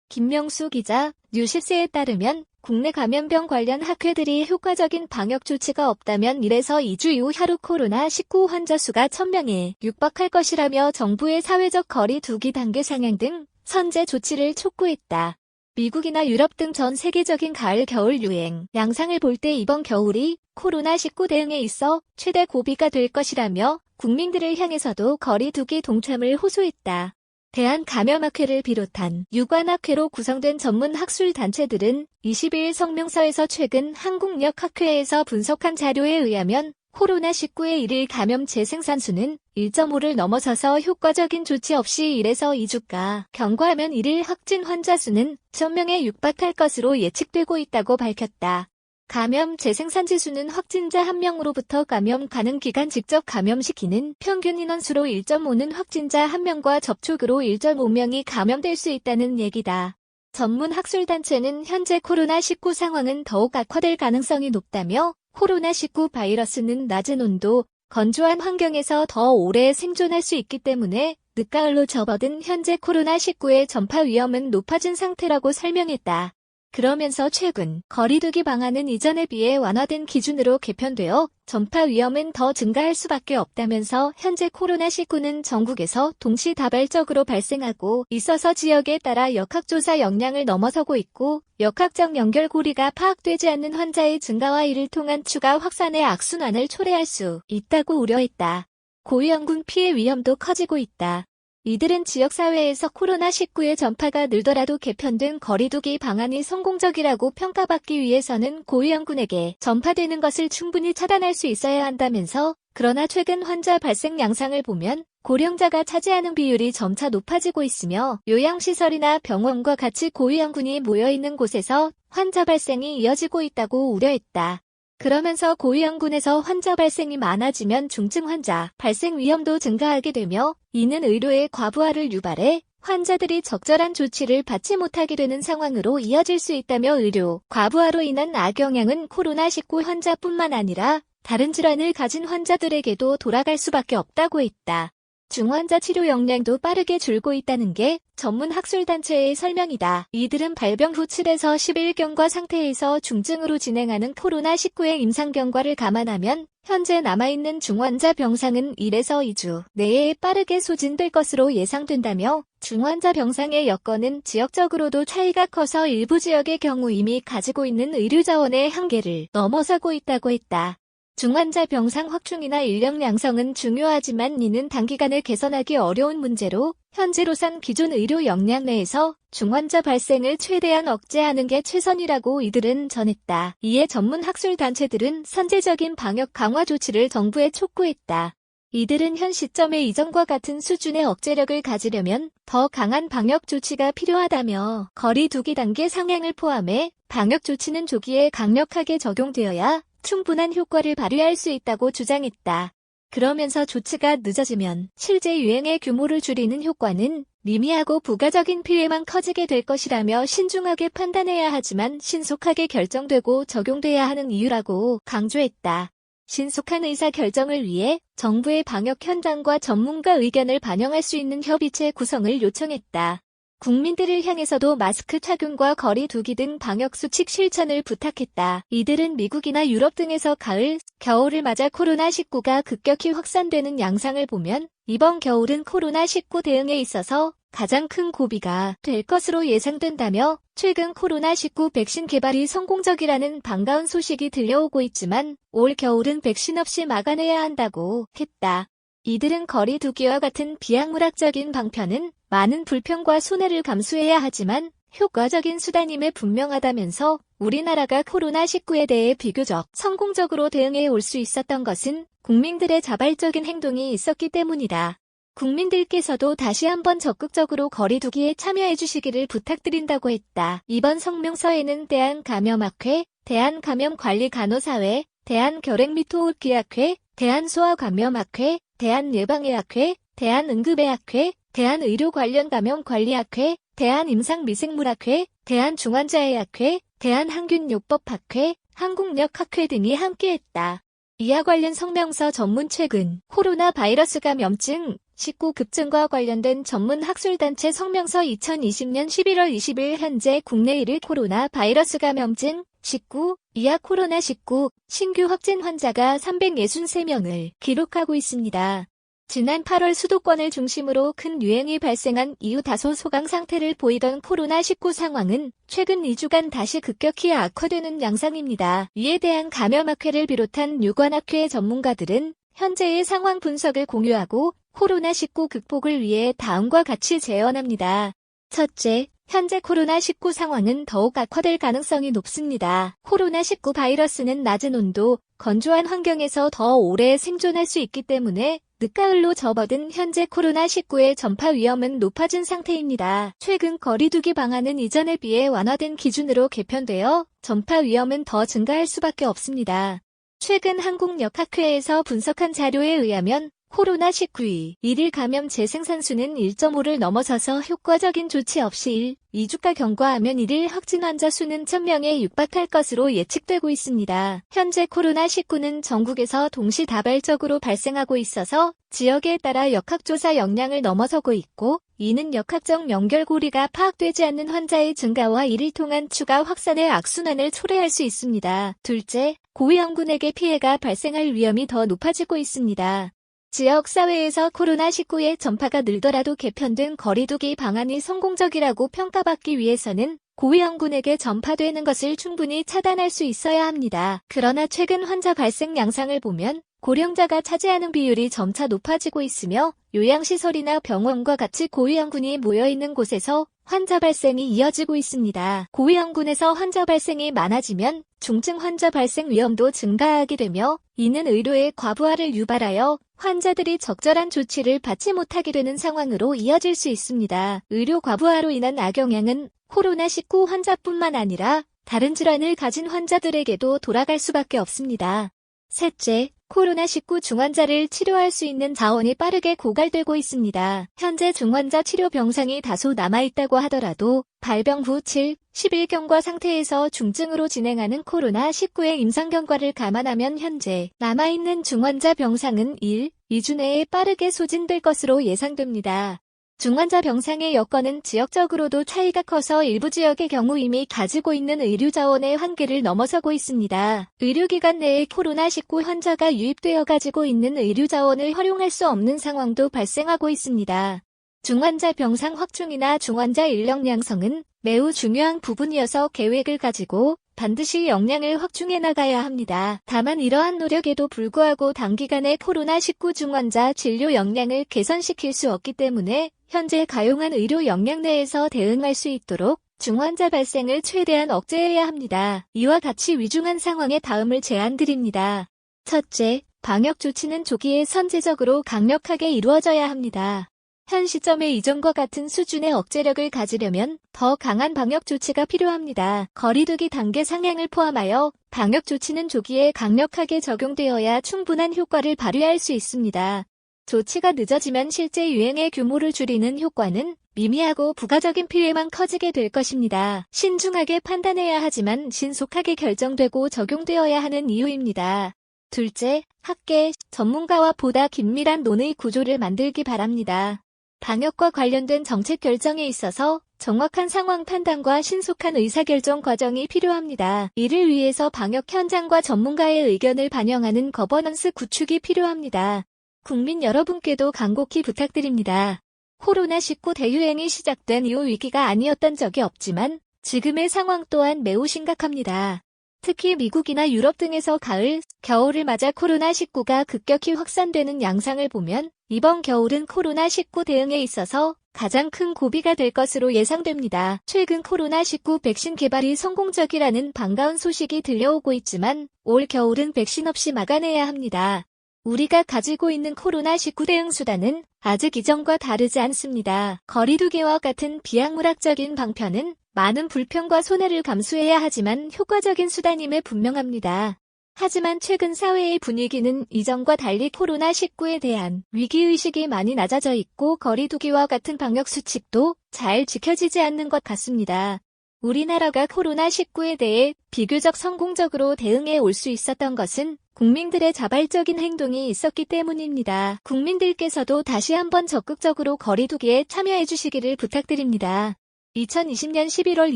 김명수 기자, 뉴시스에 따르면 국내 감염병 관련 학회들이 효과적인 방역 조치가 없다면 1에서 2주 이후 하루 코로나19 환자 수가 1000명에 육박할 것이라며 정부의 사회적 거리 두기 단계 상향 등 선제 조치를 촉구했다. 미국이나 유럽 등 전 세계적인 가을 겨울 유행 양상을 볼 때 이번 겨울이 코로나19 대응에 있어 최대 고비가 될 것이라며 국민들을 향해서도 거리 두기 동참을 호소했다. 대한감염학회를 비롯한 유관학회로 구성된 전문 학술 단체들은 22일 성명서에서 최근 한국역학회에서 분석한 자료에 의하면 코로나19의 일일 감염 재생산수는 1.5를 넘어서서 효과적인 조치 없이 1에서 2주가 경과하면 일일 확진 환자 수는 1000명에 육박할 것으로 예측되고 있다고 밝혔다. 감염 재생산지수는 확진자 1명으로부터 감염 가능 기간 직접 감염시키는 평균 인원수로 1.5는 확진자 1명과 접촉으로 1.5명이 감염될 수 있다는 얘기다. 전문 학술단체는 현재 코로나19 상황은 더욱 악화될 가능성이 높다며 코로나19 바이러스는 낮은 온도, 건조한 환경에서 더 오래 생존할 수 있기 때문에 늦가을로 접어든 현재 코로나19의 전파 위험은 높아진 상태라고 설명했다. 그러면서 최근 거리두기 방안은 이전에 비해 완화된 기준으로 개편되어 전파 위험은 더 증가할 수밖에 없다면서 현재 코로나19는 전국에서 동시다발적으로 발생하고 있어서 지역에 따라 역학조사 역량을 넘어서고 있고 역학적 연결고리가 파악되지 않는 환자의 증가와 이를 통한 추가 확산의 악순환을 초래할 수 있다고 우려했다. 고위험군 피해 위험도 커지고 있다. 이들은 지역사회에서 코로나19의 전파가 늘더라도 개편된 거리두기 방안이 성공적이라고 평가받기 위해서는 고위험군에게 전파되는 것을 충분히 차단할 수 있어야 한다면서 그러나 최근 환자 발생 양상을 보면 고령자가 차지하는 비율이 점차 높아지고 있으며 요양시설이나 병원과 같이 고위험군이 모여있는 곳에서 환자 발생이 이어지고 있다고 우려했다. 그러면서 고위험군에서 환자 발생이 많아지면 중증 환자 발생 위험도 증가하게 되며 이는 의료의 과부하를 유발해 환자들이 적절한 조치를 받지 못하게 되는 상황으로 이어질 수 있다며 의료 과부하로 인한 악영향은 코로나19 환자뿐만 아니라 다른 질환을 가진 환자들에게도 돌아갈 수밖에 없다고 했다. 중환자 치료 역량도 빠르게 줄고 있다는 게 전문 학술단체의 설명이다. 이들은 발병 후 7에서 10일 경과 상태에서 중증으로 진행하는 코로나19의 임상 경과를 감안하면 현재 남아있는 중환자 병상은 1에서 2주 내에 빠르게 소진될 것으로 예상된다며 중환자 병상의 여건은 지역적으로도 차이가 커서 일부 지역의 경우 이미 가지고 있는 의료자원의 한계를 넘어서고 있다고 했다. 중환자 병상 확충이나 인력 양성은 중요하지만 이는 단기간에 개선하기 어려운 문제로 현재로선 기존 의료 역량 내에서 중환자 발생을 최대한 억제하는 게 최선이라고 이들은 전했다. 이에 전문 학술 단체들은 선제적인 방역 강화 조치를 정부에 촉구했다. 이들은 현 시점에 이전과 같은 수준의 억제력을 가지려면 더 강한 방역 조치가 필요하다며 거리 두기 단계 상향을 포함해 방역 조치는 조기에 강력하게 적용되어야 충분한 효과를 발휘할 수 있다고 주장했다. 그러면서 조치가 늦어지면 실제 유행의 규모를 줄이는 효과는 미미하고 부가적인 피해만 커지게 될 것이라며 신중하게 판단해야 하지만 신속하게 결정되고 적용돼야 하는 이유라고 강조했다. 신속한 의사 결정을 위해 정부의 방역 현장과 전문가 의견을 반영할 수 있는 협의체 구성을 요청했다. 국민들을 향해서도 마스크 착용과 거리 두기 등 방역 수칙 실천을 부탁했다. 이들은 미국이나 유럽 등에서 가을, 겨울을 맞아 코로나19가 급격히 확산되는 양상을 보면 이번 겨울은 코로나19 대응에 있어서 가장 큰 고비가 될 것으로 예상된다며 최근 코로나19 백신 개발이 성공적이라는 반가운 소식이 들려오고 있지만 올 겨울은 백신 없이 막아내야 한다고 했다. 이들은 거리 두기와 같은 비약물학적인 방편은 많은 불평과 손해를 감수해야 하지만 효과적인 수단임에 분명하다면서 우리나라가 코로나19에 대해 비교적 성공적으로 대응해 올 수 있었던 것은 국민들의 자발적인 행동이 있었기 때문이다. 국민들께서도 다시 한번 적극적으로 거리 두기에 참여해 주시기를 부탁드린다고 했다. 이번 성명서에는 대한감염학회, 대한감염관리간호사회, 대한결핵-및-호흡기학회, 대한소아감염학회, 대한예방의학회, 대한응급의학회, 대한의료관련감염관리학회, 대한임상미생물학회, 대한중환자의학회, 대한항균요법학회, 한국역학회 등이 함께했다. 이와 관련 성명서 전문 최근 코로나 바이러스 감염증 19급증과 관련된 전문 학술단체 성명서 2020년 11월 20일 현재 국내 1위 코로나 바이러스 감염증 19 이하 코로나19 신규 확진 환자가 363명을 기록하고 있습니다. 지난 8월 수도권을 중심으로 큰 유행이 발생한 이후 다소 소강 상태를 보이던 코로나19 상황은 최근 2주간 다시 급격히 악화되는 양상입니다. 이에 대한 감염학회를 비롯한 유관학회 전문가들은 현재의 상황 분석을 공유하고 코로나19 극복을 위해 다음과 같이 제언합니다. 첫째, 현재 코로나19 상황은 더욱 악화될 가능성이 높습니다. 코로나19 바이러스는 낮은 온도, 건조한 환경에서 더 오래 생존할 수 있기 때문에 늦가을로 접어든 현재 코로나19의 전파 위험은 높아진 상태입니다. 최근 거리두기 방안은 이전에 비해 완화된 기준으로 개편되어 전파 위험은 더 증가할 수밖에 없습니다. 최근 한국역학회에서 분석한 자료에 의하면 코로나19 일일 감염 재생산수는 1.5를 넘어서서 효과적인 조치 없이 2주가 경과하면 일일 확진 환자 수는 1000명에 육박할 것으로 예측되고 있습니다. 현재 코로나19는 전국에서 동시다발적으로 발생하고 있어서 지역에 따라 역학조사 역량을 넘어서고 있고 이는 역학적 연결고리가 파악되지 않는 환자의 증가와 이를 통한 추가 확산의 악순환을 초래할 수 있습니다. 둘째, 고위험군에게 피해가 발생할 위험이 더 높아지고 있습니다. 지역사회에서 코로나19의 전파가 늘더라도 개편된 거리두기 방안이 성공적이라고 평가받기 위해서는 고위험군에게 전파되는 것을 충분히 차단할 수 있어야 합니다. 그러나 최근 환자 발생 양상을 보면 고령자가 차지하는 비율이 점차 높아지고 있으며 요양시설이나 병원과 같이 고위험군이 모여있는 곳에서 환자 발생이 이어지고 있습니다. 고위험군에서 환자 발생이 많아지면 중증 환자 발생 위험도 증가하게 되며 이는 의료의 과부하를 유발하여 환자들이 적절한 조치를 받지 못하게 되는 상황으로 이어질 수 있습니다. 의료 과부하로 인한 악영향은 코로나19 환자뿐만 아니라 다른 질환을 가진 환자들에게도 돌아갈 수밖에 없습니다. 셋째, 코로나19 중환자를 치료할 수 있는 자원이 빠르게 고갈되고 있습니다. 현재 중환자 치료 병상이 다소 남아있다고 하더라도 발병 후 7, 11경과 상태에서 중증으로 진행하는 코로나19의 임상경과를 감안하면 현재 남아있는 중환자 병상은 1, 2주 내에 빠르게 소진될 것으로 예상됩니다. 중환자 병상의 여건은 지역적으로도 차이가 커서 일부 지역의 경우 이미 가지고 있는 의료자원의 한계를 넘어서고 있습니다. 의료기관 내에 코로나19 환자가 유입되어 가지고 있는 의료자원을 활용할 수 없는 상황도 발생하고 있습니다. 중환자 병상 확충이나 중환자 인력 양성은 매우 중요한 부분이어서 계획을 가지고 반드시 역량을 확충해 나가야 합니다. 다만 이러한 노력에도 불구하고 단기간에 코로나19 중환자 진료 역량을 개선시킬 수 없기 때문에 현재 가용한 의료 역량 내에서 대응할 수 있도록 중환자 발생을 최대한 억제해야 합니다. 이와 같이 위중한 상황에 다음을 제안드립니다. 첫째, 방역 조치는 조기에 선제적으로 강력하게 이루어져야 합니다. 현 시점에 이전과 같은 수준의 억제력을 가지려면 더 강한 방역 조치가 필요합니다. 거리두기 단계 상향을 포함하여 방역 조치는 조기에 강력하게 적용되어야 충분한 효과를 발휘할 수 있습니다. 조치가 늦어지면 실제 유행의 규모를 줄이는 효과는 미미하고 부가적인 피해만 커지게 될 것입니다. 신중하게 판단해야 하지만 신속하게 결정되고 적용되어야 하는 이유입니다. 둘째, 학계, 전문가와 보다 긴밀한 논의 구조를 만들기 바랍니다. 방역과 관련된 정책 결정에 있어서 정확한 상황 판단과 신속한 의사결정 과정이 필요합니다. 이를 위해서 방역 현장과 전문가의 의견을 반영하는 거버넌스 구축이 필요합니다. 국민 여러분께도 간곡히 부탁드립니다. 코로나19 대유행이 시작된 이후 위기가 아니었던 적이 없지만 지금의 상황 또한 매우 심각합니다. 특히 미국이나 유럽 등에서 가을, 겨울을 맞아 코로나19가 급격히 확산되는 양상을 보면 이번 겨울은 코로나19 대응에 있어서 가장 큰 고비가 될 것으로 예상됩니다. 최근 코로나19 백신 개발이 성공적이라는 반가운 소식이 들려오고 있지만 올 겨울은 백신 없이 막아내야 합니다. 우리가 가지고 있는 코로나19 대응 수단은 아직 이전과 다르지 않습니다. 거리두기와 같은 비약물학적인 방편은 많은 불편과 손해를 감수해야 하지만 효과적인 수단임에 분명합니다. 하지만 최근 사회의 분위기는 이전과 달리 코로나19에 대한 위기의식이 많이 낮아져 있고 거리두기와 같은 방역수칙도 잘 지켜지지 않는 것 같습니다. 우리나라가 코로나19에 대해 비교적 성공적으로 대응해 올 수 있었던 것은 국민들의 자발적인 행동이 있었기 때문입니다. 국민들께서도 다시 한번 적극적으로 거리두기에 참여해 주시기를 부탁드립니다. 2020년 11월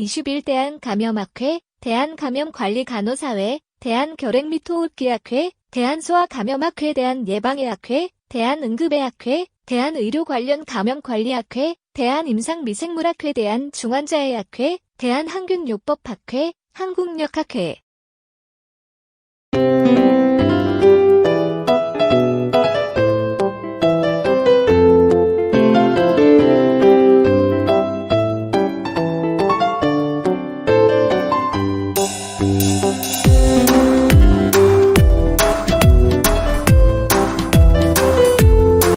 20일 대한감염학회, 대한감염관리간호사회, 대한결핵 및 호흡기학회, 대한소아감염학회, 대한예방의학회, 대한응급의학회, 대한의료관련감염관리학회, 대한임상미생물학회, 대한중환자의학회, 대한항균요법학회, 한국역학회